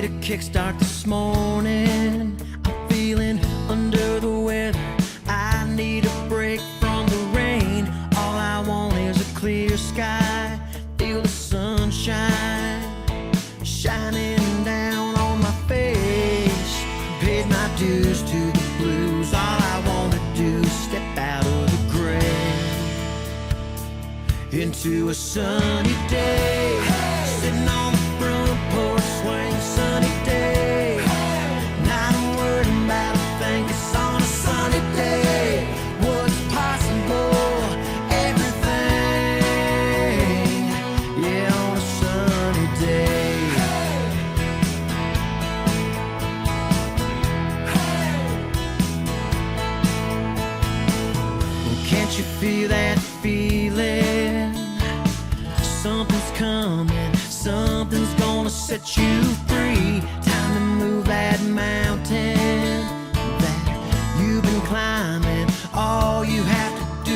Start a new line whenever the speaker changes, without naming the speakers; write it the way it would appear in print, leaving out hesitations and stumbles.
need a kickstart this morning. I'm feeling under the weather. I need a break from the rain. All I want is a clear sky. Feel the sunshine shining down on my face. Paid my dues to the blues. All I want to do is step out of the gray into a sunny day. Sitting on the front porch swing, sunny day. Not worried about a thing, it's on a sunny day. What's possible, everything, yeah, on a sunny day. Well, can't you feel that feeling? Something's coming, something's gonna set you free.